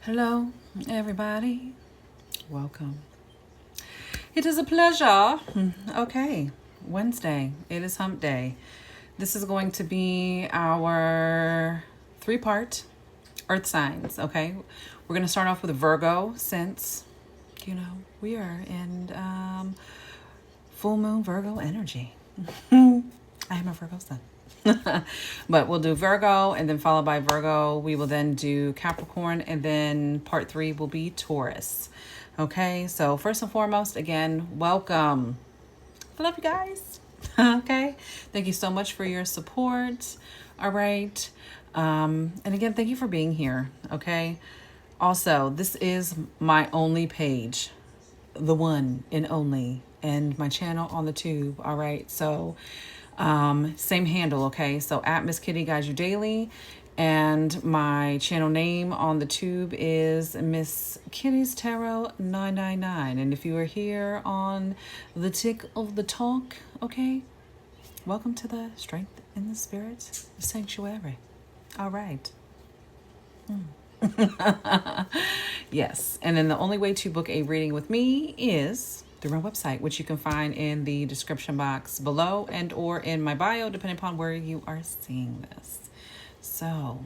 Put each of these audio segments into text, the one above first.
Hello, everybody. Welcome. It is a pleasure. Okay, Wednesday. It is hump day. This is going to be our three-part earth signs, okay? We're going to start off with Virgo since, we are in full moon Virgo energy. I am a Virgo sun. But we'll do Virgo and then followed by Virgo. We will then do Capricorn and then part 3 will be Taurus. Okay, so first and foremost, again, welcome. I love you guys. Okay, thank you so much for your support. All right. And again, thank you for being here. Okay. Also, this is my only page, the one and only, and my channel on the tube. All right. So, same handle. Okay. So at Miss Kitty Guides You Daily, and my channel name on the tube is Miss Kitty's Tarot 999. And if you are here on the tick of the talk, okay, welcome to the Strength in the Spirit Sanctuary. All right. Yes. And then the only way to book a reading with me is through my website, which you can find in the description box below and or in my bio, depending upon where you are seeing this. So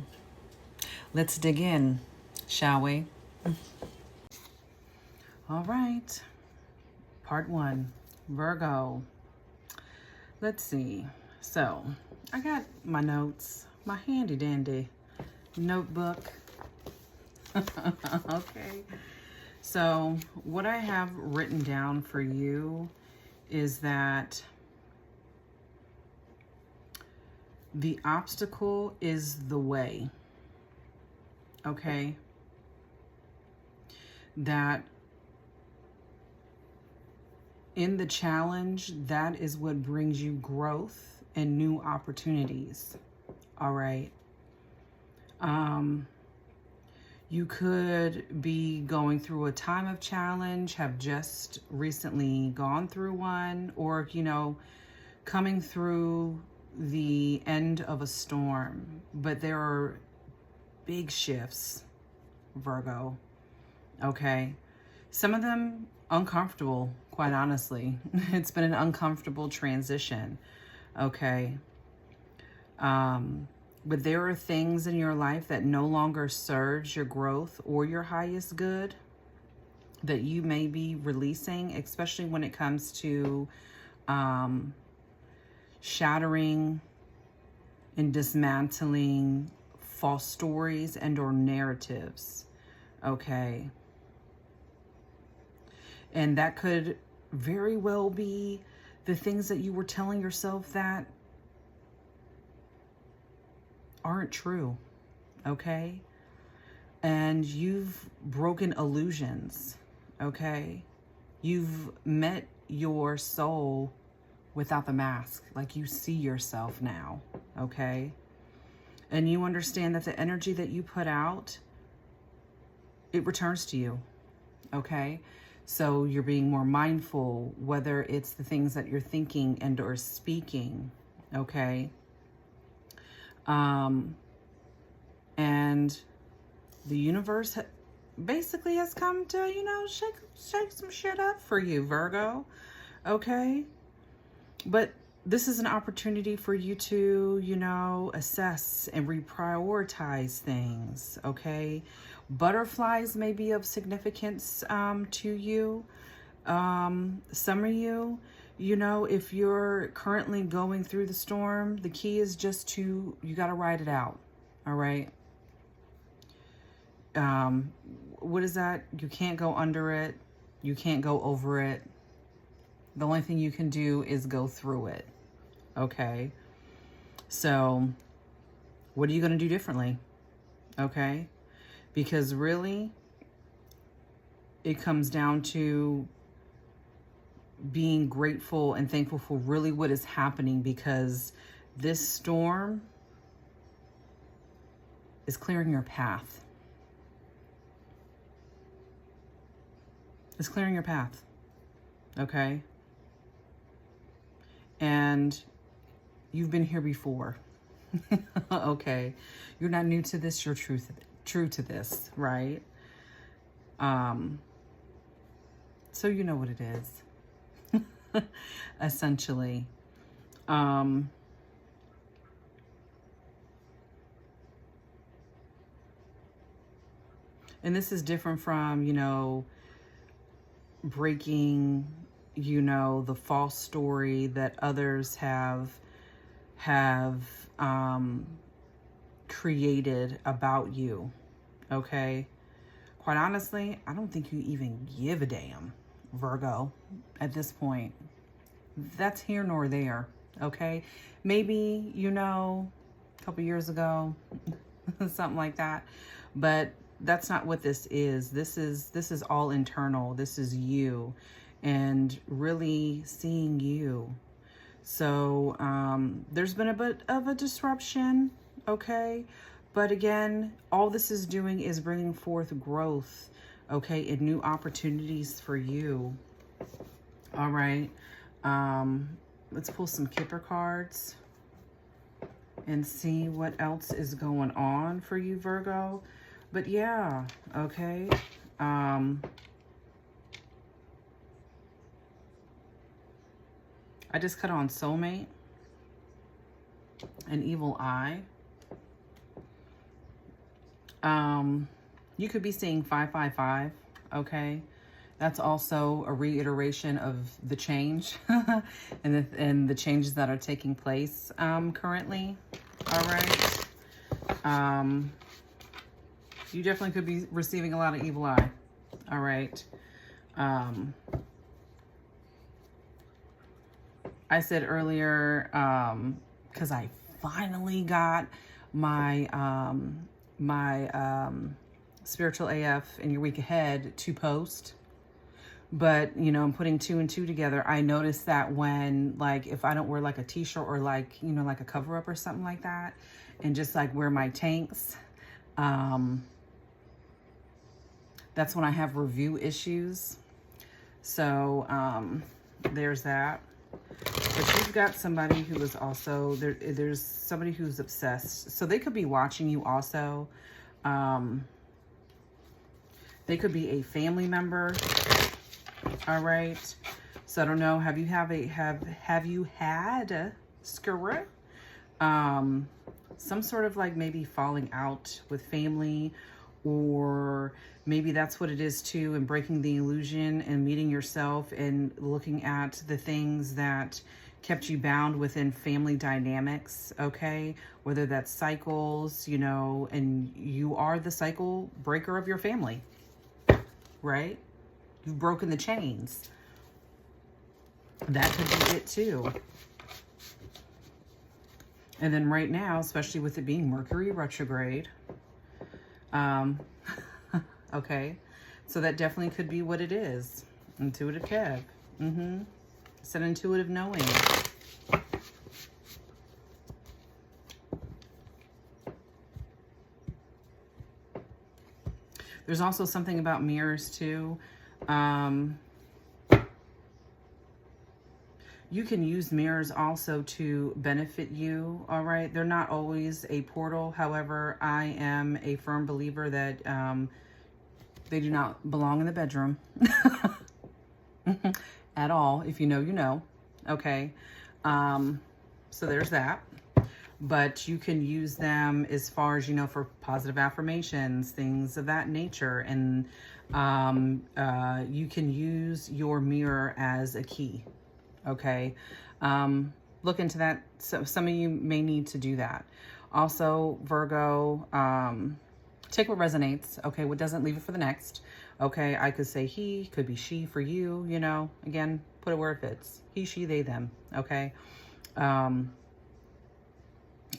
let's dig in, shall we? All right. Part 1, Virgo. Let's see. So I got my notes, my handy dandy notebook. Okay. So what I have written down for you is that the obstacle is the way. Okay. That in the challenge, that is what brings you growth and new opportunities. All right. You could be going through a time of challenge, have just recently gone through one, or, coming through the end of a storm. But there are big shifts, Virgo. Okay. Some of them uncomfortable, quite honestly. It's been an uncomfortable transition. Okay. But there are things in your life that no longer serves your growth or your highest good that you may be releasing, especially when it comes to shattering and dismantling false stories and or narratives. Okay. And that could very well be the things that you were telling yourself that aren't true, okay? And you've broken illusions, okay? You've met your soul without the mask, like you see yourself now, okay? And you understand that the energy that you put out, it returns to you, okay? So you're being more mindful, whether it's the things that you're thinking and or speaking, okay? And the universe basically has come to, shake some shit up for you, Virgo. Okay. But this is an opportunity for you to, assess and reprioritize things. Okay. Butterflies may be of significance, to you. Some of you, if you're currently going through the storm, the key is just you got to ride it out. All right. What is that? You can't go under it. You can't go over it. The only thing you can do is go through it. Okay. So what are you going to do differently? Okay. Because really, it comes down to being grateful and thankful for really what is happening, because this storm is clearing your path. It's clearing your path. Okay? And you've been here before. Okay? You're not new to this. You're true to this, right? So you know what it is, essentially. And this is different from, you know, breaking, you know, the false story that others have created about you. Okay. Quite honestly, I don't think you even give a damn, Virgo, at this point. That's here nor there. Okay. Maybe, you know, a couple years ago, something like that. But that's not what this is. This is all internal. This is you and really seeing you. So there's been a bit of a disruption, okay? But again, all this is doing is bringing forth growth, okay, and new opportunities for you. All right. Let's pull some Kipper cards and see what else is going on for you, Virgo. But yeah, okay. I just cut on soulmate, an evil eye. You could be seeing 555, okay? That's also a reiteration of the change and the changes that are taking place currently. All right. You definitely could be receiving a lot of evil eye. All right. I said earlier, because I finally got my spiritual AF in your week ahead to post. But, you know, I'm putting 2 and 2 together. I noticed that when, like, if I don't wear like a t-shirt or like, you know, like a cover up or something like that, and just like wear my tanks, that's when I have review issues. So, there's that. But you've got somebody who is also, there's somebody who's obsessed. So they could be watching you also. They could be a family member. All right. So I don't know. Have you had a screw? Some sort of like maybe falling out with family, or maybe that's what it is too, and breaking the illusion and meeting yourself and looking at the things that kept you bound within family dynamics, okay? Whether that's cycles, you know, and you are the cycle breaker of your family, right? You've broken the chains. That could be it too. And then right now, especially with it being Mercury retrograde, okay, so that definitely could be what it is. Intuitive Kev. It's an intuitive knowing. There's also something about mirrors too. You can use mirrors also to benefit you, all right? They're not always a portal. However, I am a firm believer that they do not belong in the bedroom at all. If you know, you know, okay? So there's that. But you can use them as far as, you know, for positive affirmations, things of that nature. And you can use your mirror as a key. Okay. Look into that. So some of you may need to do that. Also, Virgo, take what resonates. Okay. What doesn't, leave it for the next. Okay. I could say he, could be she for you, you know, again, put it where it fits. He, she, they, them. Okay.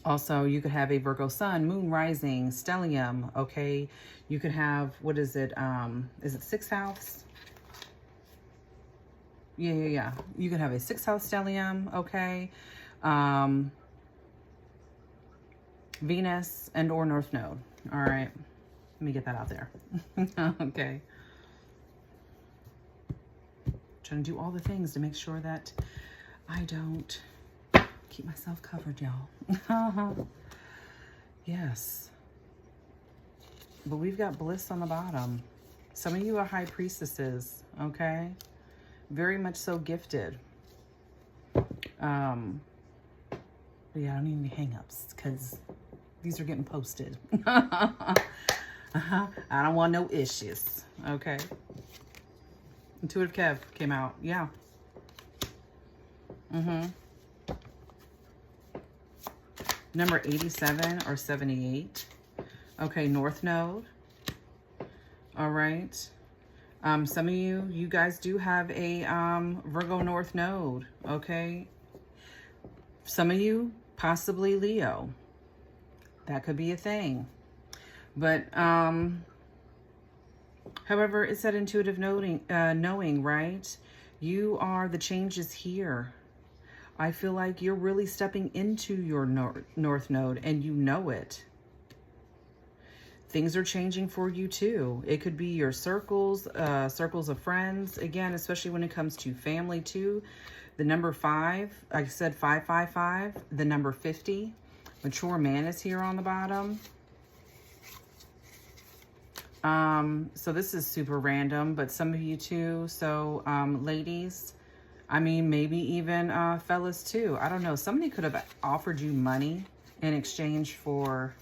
Also, you could have a Virgo sun, moon rising, stellium. Okay. You could have, what is it? Is it 6th house? Yeah. You could have a 6th house stellium, okay? Venus and or North Node. All right. Let me get that out there. Okay. Trying to do all the things to make sure that I don't keep myself covered, y'all. Yes. But we've got bliss on the bottom. Some of you are high priestesses, okay? Very much so gifted. Yeah, I don't need any hang-ups because these are getting posted. I don't want no issues, okay? Intuitive Kev came out, yeah. Number 87 or 78. Okay, North Node. All right. Some of you guys do have a Virgo North Node, okay? Some of you, possibly Leo. That could be a thing. But, however, it's that intuitive knowing, right? You are the changes here. I feel like you're really stepping into your North Node and you know it. Things are changing for you too. It could be your circles, circles of friends. Again, especially when it comes to family too. The number 5, like I said, 555. The number 50. Mature man is here on the bottom. So this is super random, but some of you too. So, ladies, I mean, maybe even fellas too. I don't know. Somebody could have offered you money in exchange for,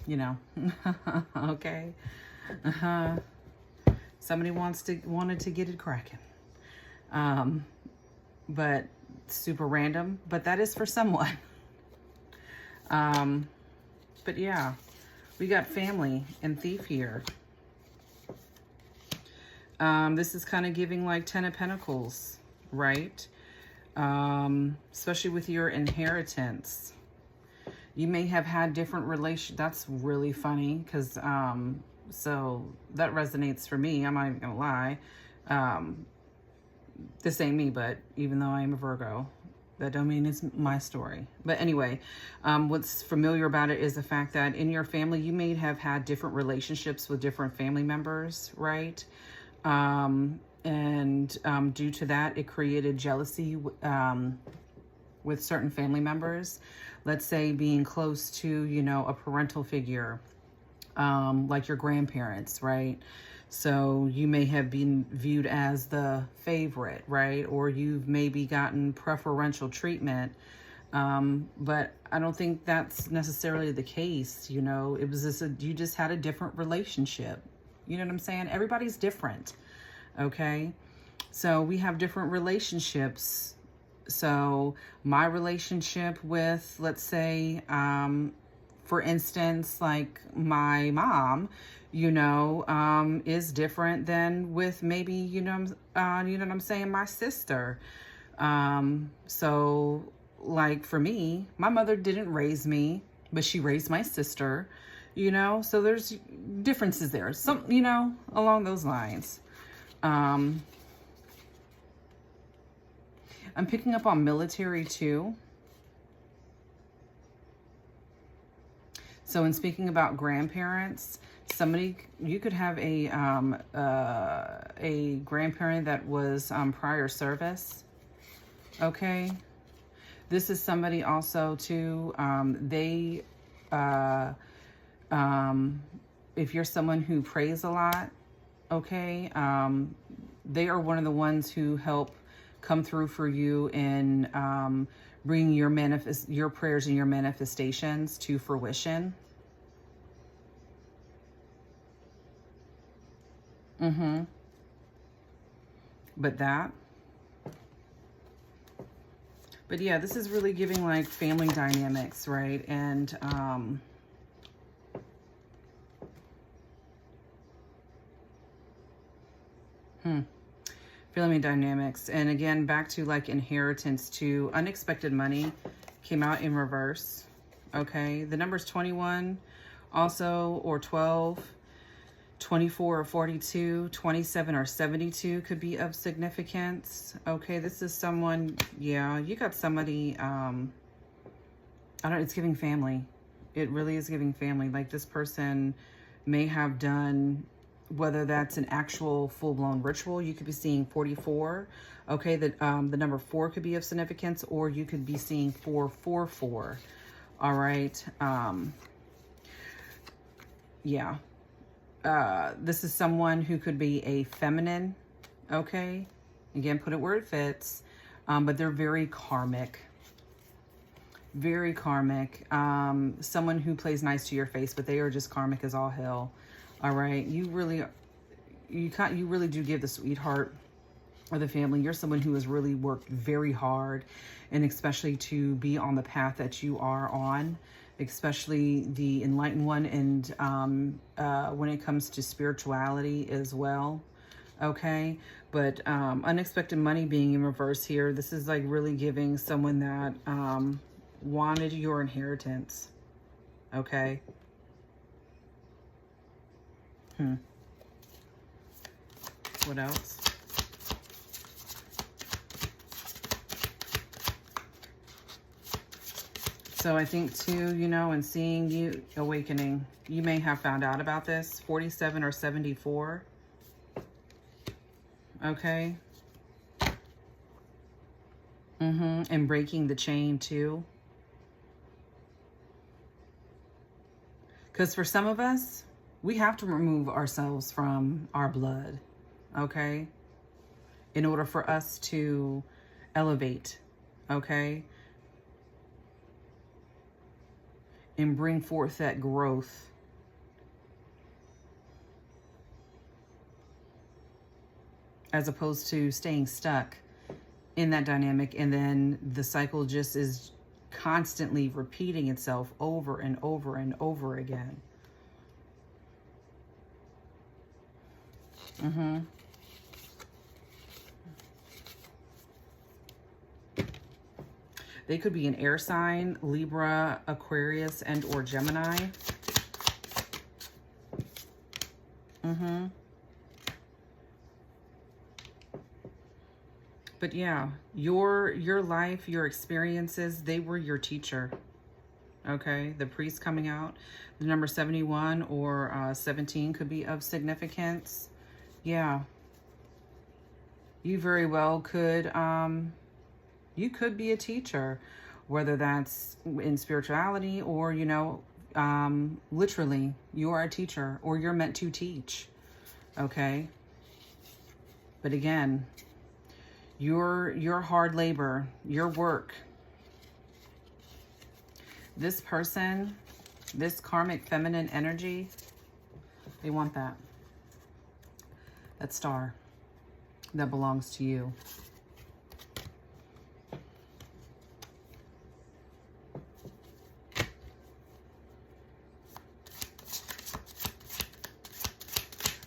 you know, okay. Somebody wanted to get it cracking. But super random, but that is for someone. But yeah, we got family and thief here. This is kind of giving like 10 of Pentacles, right? Especially with your inheritance. You may have had different relations. That's really funny because, so that resonates for me. I'm not even gonna lie. This ain't me, but even though I am a Virgo, that don't mean it's my story. But anyway, what's familiar about it is the fact that in your family, you may have had different relationships with different family members, right? And due to that, it created jealousy with certain family members. Let's say being close to, you know, a parental figure, like your grandparents, right? So you may have been viewed as the favorite, right? Or you've maybe gotten preferential treatment. But I don't think that's necessarily the case. You know, it was just you just had a different relationship. You know what I'm saying? Everybody's different. Okay. So we have different relationships. So my relationship with, let's say, for instance, like my mom, you know, is different than with maybe, you know what I'm saying, my sister. So like for me, my mother didn't raise me, but she raised my sister, you know, so there's differences there. Some, you know, along those lines. I'm picking up on military too. So in speaking about grandparents, you could have a grandparent that was prior service. Okay. This is somebody also too, if you're someone who prays a lot, okay, they are one of the ones who help come through for you and bring your prayers and your manifestations to fruition. But yeah, this is really giving like family dynamics, right? And family dynamics. And again, back to like inheritance to unexpected money came out in reverse. Okay. The numbers 21 also, or 12, 24 or 42, 27 or 72 could be of significance. Okay. This is someone, yeah, you got somebody, it's giving family. It really is giving family. Like this person may have done, whether that's an actual full-blown ritual, you could be seeing 44. Okay, the number 4 could be of significance, or you could be seeing 444. All right. Yeah. this is someone who could be a feminine, okay? Again, put it where it fits. But they're very karmic. Very karmic. Someone who plays nice to your face, but they are just karmic as all hell. All right? You really do give the sweetheart or the family. You're someone who has really worked very hard, and especially to be on the path that you are on, especially the enlightened one, and when it comes to spirituality as well. Okay, but unexpected money being in reverse here. This is like really giving someone that wanted your inheritance. Okay. What else? So I think too, you know, in seeing you awakening, you may have found out about this, 47 or 74. Okay. And breaking the chain too. Because for some of us, we have to remove ourselves from our blood. Okay. In order for us to elevate. Okay. And bring forth that growth. As opposed to staying stuck in that dynamic, and then the cycle just is constantly repeating itself over and over and over again. They could be an air sign, Libra, Aquarius, and or Gemini. But yeah, your life, your experiences, they were your teacher. Okay, the priest coming out. The number 71 or 17 could be of significance. Yeah. You very well could, you could be a teacher, whether that's in spirituality or, you know, literally you are a teacher or you're meant to teach. Okay. But again, your hard labor, your work, this person, this karmic feminine energy, they want that star that belongs to you.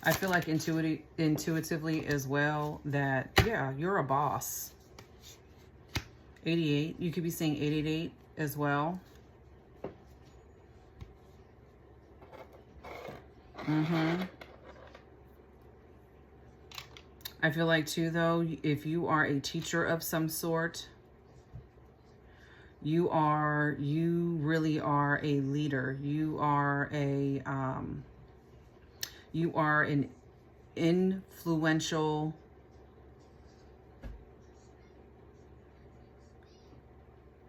I feel like intuitively as well that, yeah, you're a boss. 88, you could be saying 888 as well. I feel like too, though, if you are a teacher of some sort, you really are a leader. You are an influential,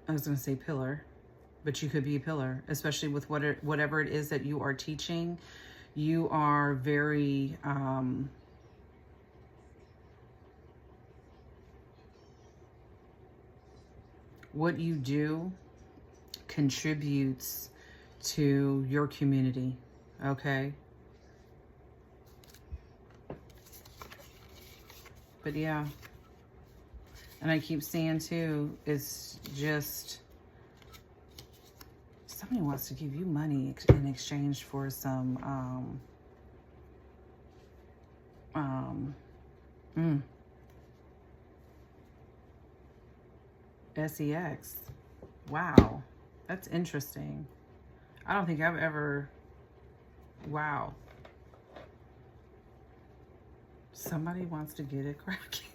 I was going to say pillar, but you could be a pillar, especially with whatever it is that you are teaching. You are very, what you do contributes to your community, okay? But yeah, and I keep seeing too, it's just, somebody wants to give you money in exchange for some, SEX. Wow, that's interesting. I don't think I've ever, wow. Somebody wants to get it cracking.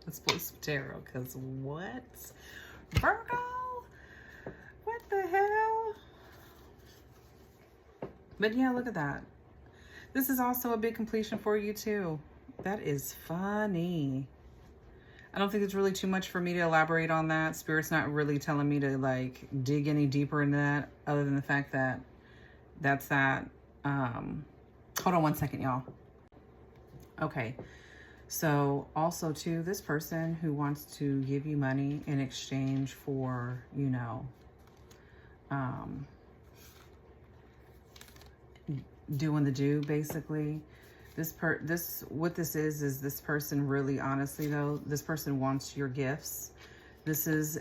Let's pull some tarot, because what? Virgo? What the hell? But yeah, look at that. This is also a big completion for you too. That is funny. I don't think it's really too much for me to elaborate on that. Spirit's not really telling me to like dig any deeper into that, other than the fact that that's that. Hold on one second, y'all. Okay. So also too, this person who wants to give you money in exchange for, you know, doing the do basically. What this is this person really, honestly though, this person wants your gifts. This is,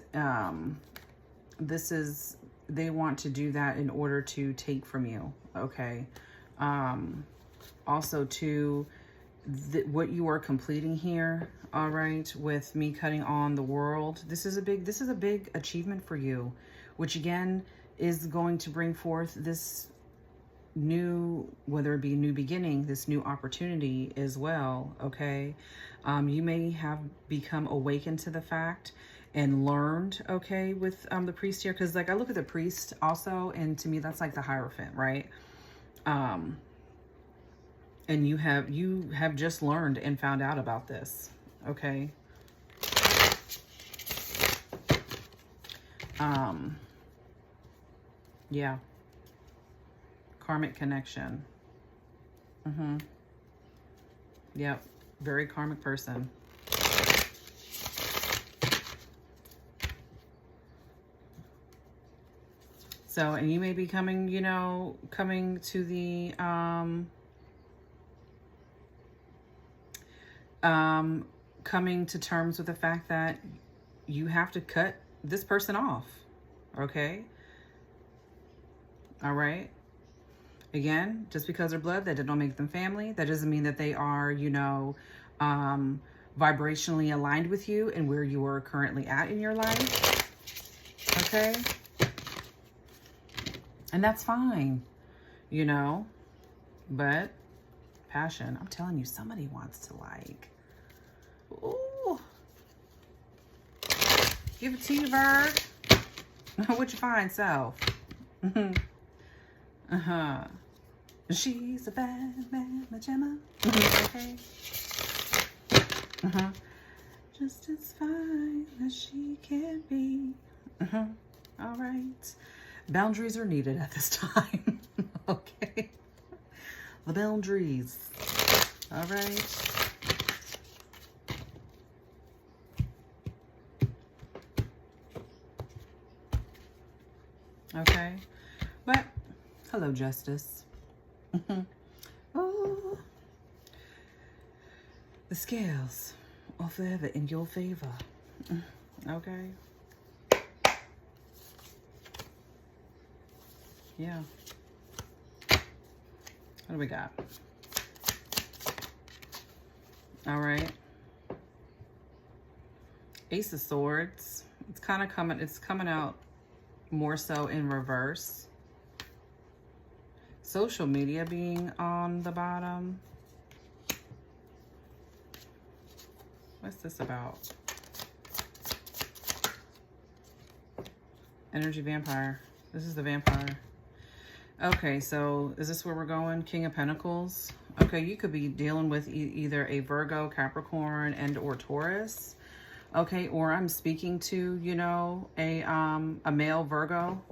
they want to do that in order to take from you. Okay. Also too, what you are completing here, all right, with me cutting on the world, this is a big achievement for you, which again is going to bring forth this new, whether it be new beginning, this new opportunity as well. Okay. You may have become awakened to the fact and learned, okay, with the priest here, because like I look at the priest also, and to me that's like the Hierophant, right? And you have just learned and found out about this, okay? Yeah. Karmic connection. Yep. Very karmic person. So, and you may be coming, you know, coming to the, coming to terms with the fact that you have to cut this person off. Okay. All right. Again, just because they're blood, that don't make them family. That doesn't mean that they are, you know, vibrationally aligned with you and where you are currently at in your life. Okay. And that's fine, you know, but passion, I'm telling you, somebody wants to like, ooh, give it to you, Virg. What you find, self? She's a bad mamma. Okay. Just as fine as she can be. All right. Boundaries are needed at this time. Okay. The boundaries. All right. Okay. But, hello, Justice. Oh. The scales are forever in your favor. Okay. Yeah. What do we got? All right. Ace of Swords. It's kind of coming out more so in reverse. Social media being on the bottom. What's this about? Energy Vampire. This is the vampire. Okay, so is this where we're going? King of Pentacles. Okay, you could be dealing with either a Virgo, Capricorn, and or Taurus. Okay, or I'm speaking to, you know, a male Virgo.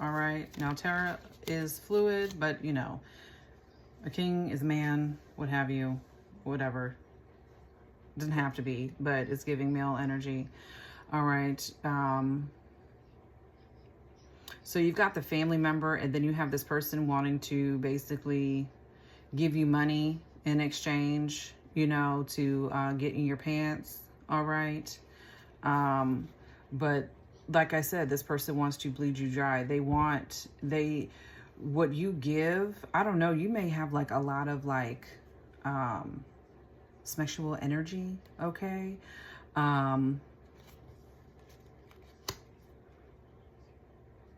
All right. Now, Tarot is fluid, but, you know, a king is a man, what have you, whatever. Doesn't have to be, but it's giving male energy. All right. So you've got the family member, and then you have this person wanting to basically give you money in exchange, you know, to get in your pants. All right. But like I said, this person wants to bleed you dry. What you give, I don't know, you may have like a lot of like sexual energy. Okay.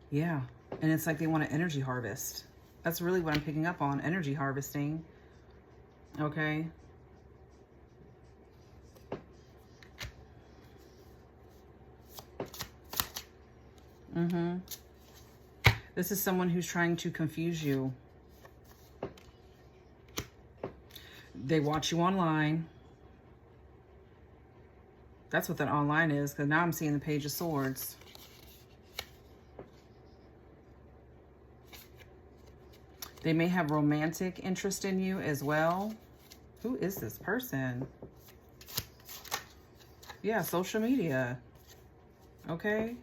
Yeah. And it's like they want an energy harvest. That's really what I'm picking up on. Energy harvesting. Okay. This is someone who's trying to confuse you. They watch you online. That's what that online is, because now I'm seeing the Page of Swords. They may have romantic interest in you as well. Who is this person? Yeah, social media. Okay.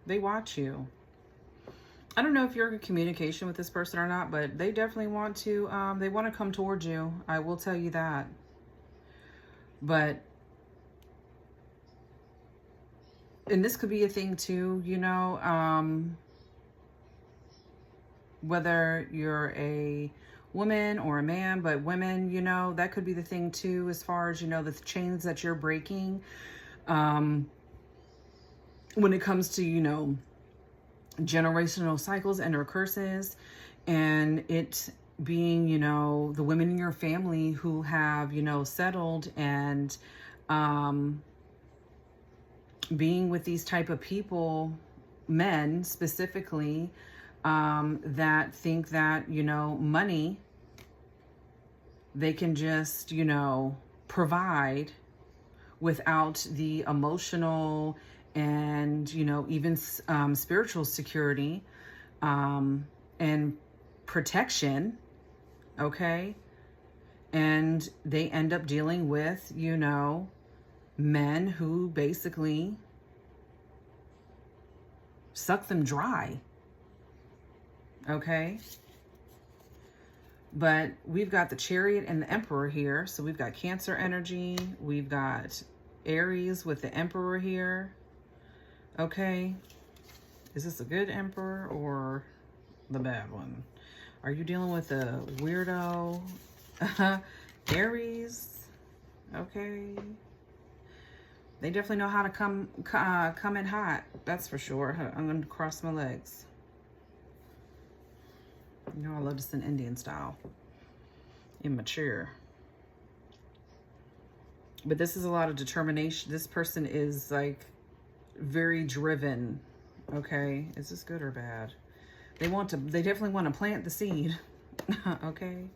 They watch you. I don't know if you're in communication with this person or not, but they definitely want to, they want to come towards you. I will tell you that. But, and this could be a thing too, you know, whether you're a woman or a man, but women, you know, that could be the thing too, as far as, you know, the chains that you're breaking. When it comes to, you know, generational cycles and or curses, and it being, you know, the women in your family who have, you know, settled and being with these type of people, men specifically, that think that, you know, money, they can just, you know, provide without the emotional and, you know, even spiritual security and protection, okay? And they end up dealing with, you know, men who basically suck them dry, okay? But we've got the Chariot and the Emperor here. So we've got Cancer energy. We've got Aries with the Emperor here. Okay. Is this a good Emperor or the bad one? Are you dealing with a weirdo Aries? Okay. They definitely know how to come in hot. That's for sure. I'm going to cross my legs. You know, I love this in Indian style. Immature. But this is a lot of determination. This person is like very driven. Okay. Is this good or bad? They definitely want to plant the seed. Okay.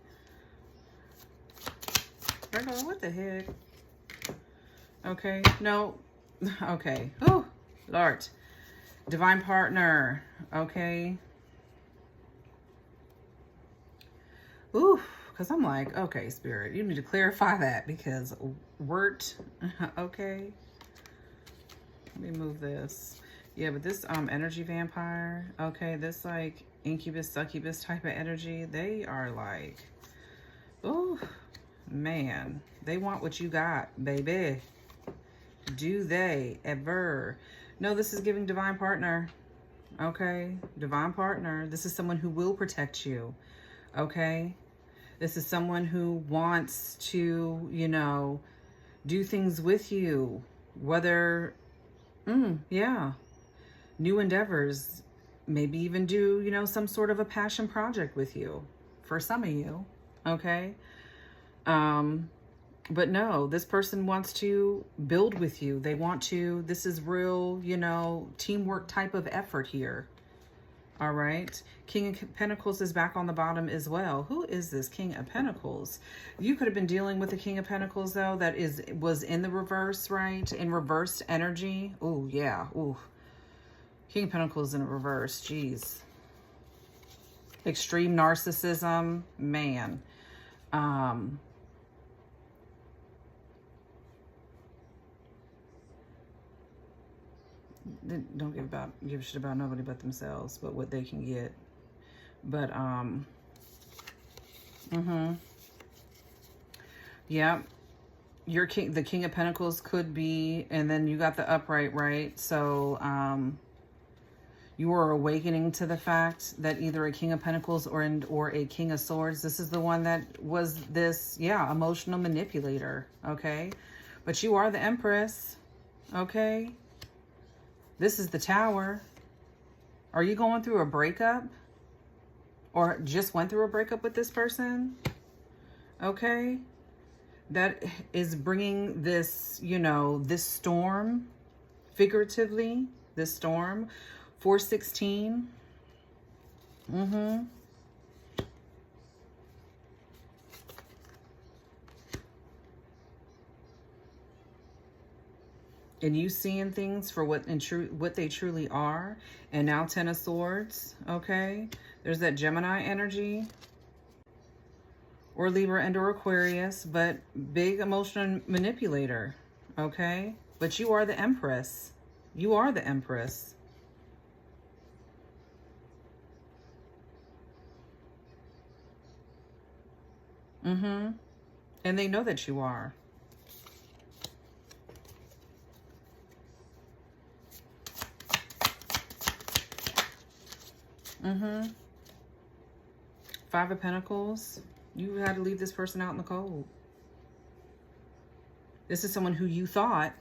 What the heck? Okay. No. Okay. Oh, Lord. Divine partner. Okay. Ooh, because I'm like, okay, Spirit, you need to clarify that because wirt, okay. Let me move this. Yeah, but this energy vampire, okay, this like incubus, succubus type of energy, they are like, oh, man, they want what you got, baby. Do they ever? No, this is giving divine partner, okay? Divine partner. This is someone who will protect you, okay? This is someone who wants to, you know, do things with you, whether, yeah, new endeavors, maybe even do, you know, some sort of a passion project with you for some of you, okay? But no, this person wants to build with you. They want to, this is real, you know, teamwork type of effort here. All right. King of Pentacles is back on the bottom as well. Who is this King of Pentacles? You could have been dealing with the King of Pentacles, though, that was in the reverse, right? In reversed energy. Oh, yeah. Ooh. King of Pentacles in reverse. Jeez. Extreme narcissism. Man. They don't give a shit about nobody but themselves, but what they can get. But yeah, the King of Pentacles could be, and then you got the upright, right? So you are awakening to the fact that either a King of Pentacles or a King of Swords, this is the one that was this, yeah, emotional manipulator, okay? But you are the Empress, okay? This is the Tower. Are you going through a breakup? Or just went through a breakup with this person? Okay. That is bringing this, you know, this storm, figuratively, this storm. 416. and you seeing things for what they truly are. And now 10 of Swords, okay? There's that Gemini energy, or Libra and or Aquarius, but big emotional manipulator, okay? But you are the Empress. You are the Empress. Mm-hmm. And they know that you are. Mm-hmm. Five of Pentacles. You had to leave this person out in the cold. This is someone who you thought,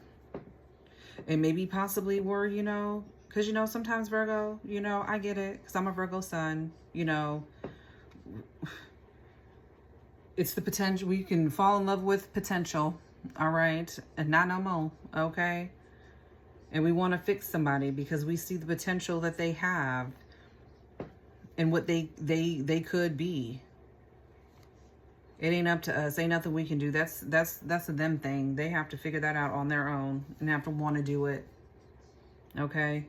and maybe possibly were, you know, because, you know, sometimes Virgo, you know, I get it, because I'm a Virgo sun, you know, it's the potential. We can fall in love with potential, all right, and not no more, okay? And we want to fix somebody because we see the potential that they have and what they could be. It ain't up to us. Ain't nothing we can do. That's a them thing. They have to figure that out on their own and have to want to do it. Okay?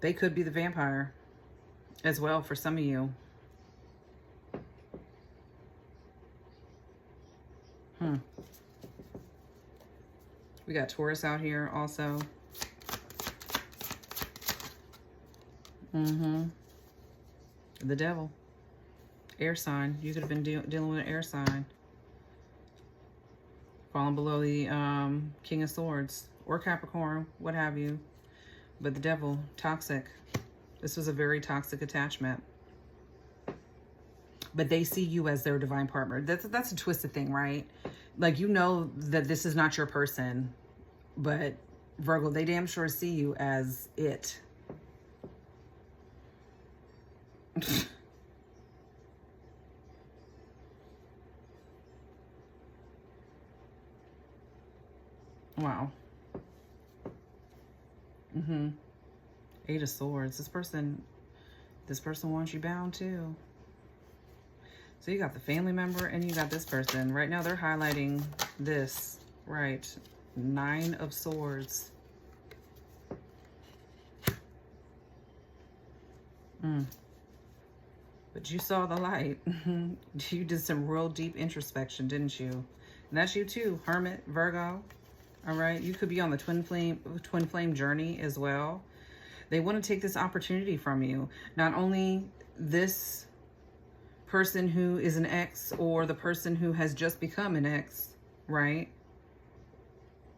They could be the vampire as well for some of you. We got Taurus out here also. The Devil. Air sign. You could have been dealing with an air sign. Falling below the King of Swords. Or Capricorn. What have you. But the Devil. Toxic. This was a very toxic attachment. But they see you as their divine partner. That's a twisted thing, right? Like, you know that this is not your person. But Virgo, they damn sure see you as it. Wow. Eight of Swords. This person wants you bound too. So you got the family member and you got this person. Right now they're highlighting this. Right. Nine of Swords. But you saw the light. You did some real deep introspection, didn't you? And that's you too, Hermit, Virgo. All right. You could be on the twin flame journey as well. They want to take this opportunity from you. Not only this person who is an ex or the person who has just become an ex, right?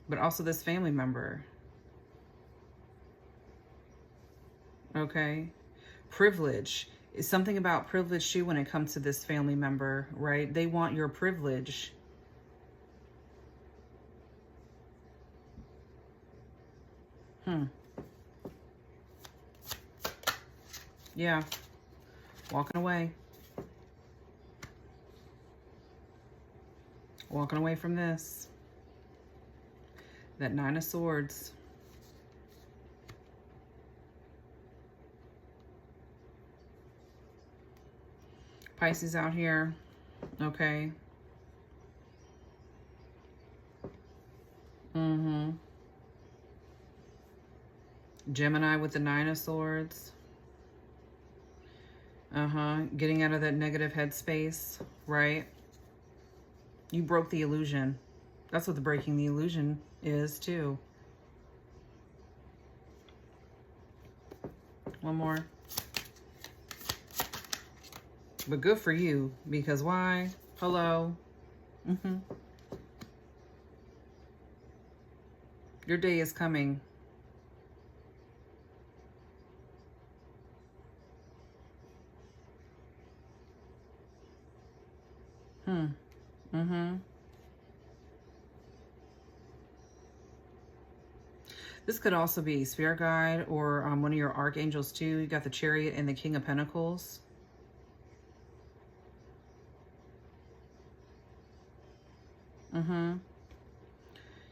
But also this family member. Okay. Privilege. It's something about privilege too when it comes to this family member, right? They want your privilege. Yeah. Walking away. Walking away from this. That Nine of Swords. Pisces out here. Okay. Gemini with the Nine of Swords. Getting out of that negative headspace, right? You broke the illusion. That's what the breaking the illusion is too. One more. But good for you, because why? Hello. Your day is coming. This could also be Spirit Guide or one of your archangels too. You got the Chariot and the King of Pentacles.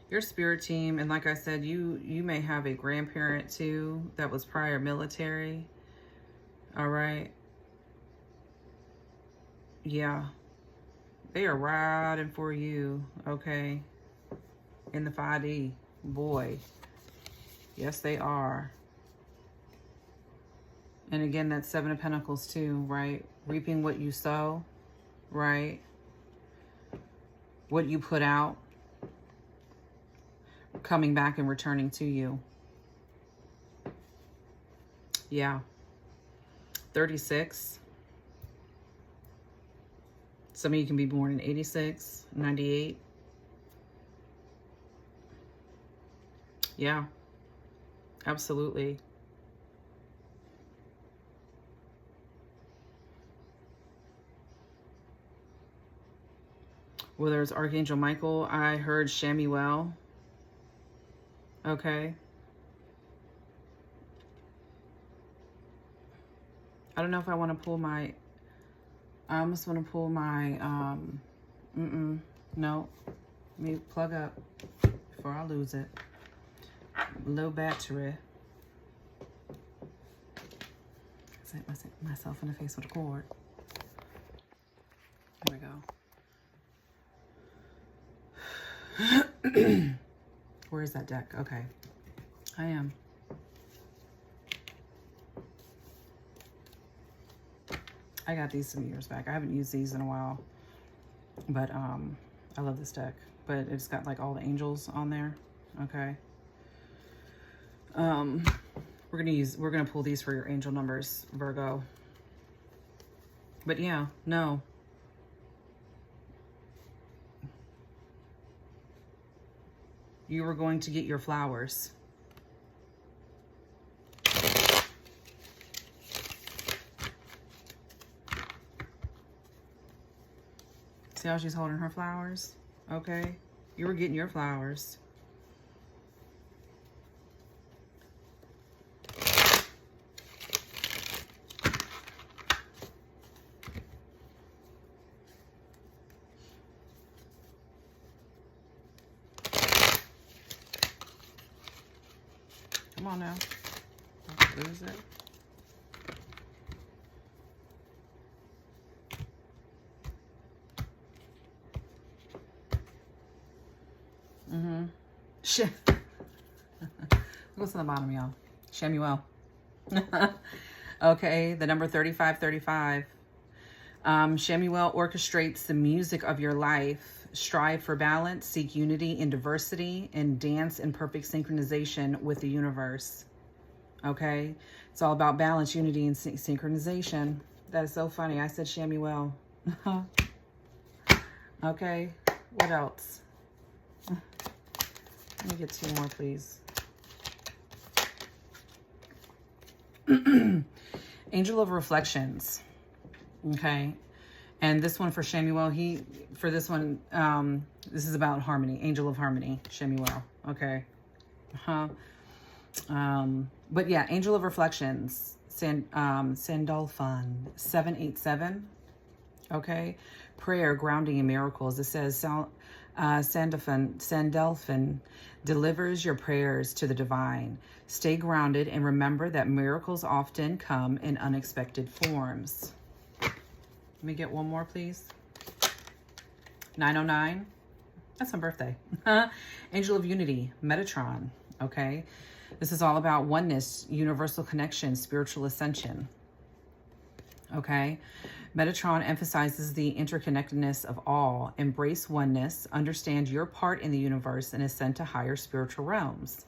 Your spirit team, and like I said, you may have a grandparent too that was prior military. All right. Yeah. They are riding for you, okay? In the 5D. Boy. Yes, they are. And again, that's 7 of Pentacles too, right? Reaping what you sow, right? What you put out, coming back and returning to you. Yeah. 36. Some of you can be born in 86, 98. Yeah, absolutely. Well, there's Archangel Michael. I heard Shamuel. Okay. I don't know if I want to pull my... I almost want to pull my... No. Let me plug up before I lose it. Low battery. I hit myself in the face with a cord. There we go. Where is that deck? Okay. I am. I got these some years back. I haven't used these in a while. But I love this deck. But it's got like all the angels on there. Okay. We're gonna pull these for your angel numbers, Virgo. But yeah, no. You were going to get your flowers. See how she's holding her flowers? Okay. You were getting your flowers. Come on now. Don't lose it. Shit. What's on the bottom, y'all? Shamuel. Okay, the number 3535. Shamuel orchestrates the music of your life. Strive for balance, seek unity in diversity, and dance in perfect synchronization with the universe. Okay? It's all about balance, unity, and synchronization. That is so funny. I said Shamuel. Okay, what else? Let me get 2 more, please. Angel of Reflections. Okay. And this one for Shamuel, this is about harmony. Angel of Harmony, Shamuel. Okay. But yeah, Angel of Reflections, Sandalphon, 787. Okay. Prayer, grounding, and miracles. It says Sandalphon delivers your prayers to the divine. Stay grounded and remember that miracles often come in unexpected forms. Let me get one more, please. 909. That's my birthday. Angel of Unity, Metatron. Okay. This is all about oneness, universal connection, spiritual ascension. Okay. Metatron emphasizes the interconnectedness of all. Embrace oneness, understand your part in the universe, and ascend to higher spiritual realms.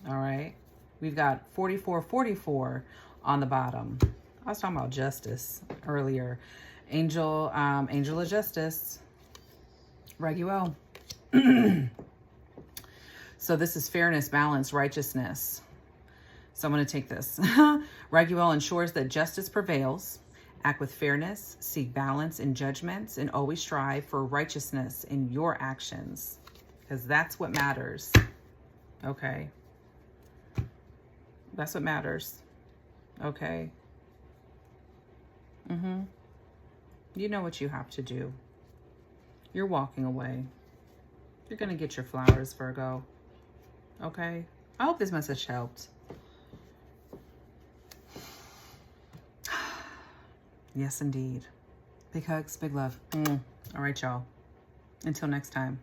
All right. We've got 4444 on the bottom. I was talking about justice earlier. Angel of Justice. Raguel. So this is fairness, balance, righteousness. So I'm going to take this. Raguel ensures that justice prevails. Act with fairness, seek balance in judgments, and always strive for righteousness in your actions. Because that's what matters. Okay. That's what matters. Okay. You know what you have to do. You're walking away. You're going to get your flowers, Virgo. Okay. I hope this message helped. Yes, indeed. Big hugs, big love. All right, y'all. Until next time.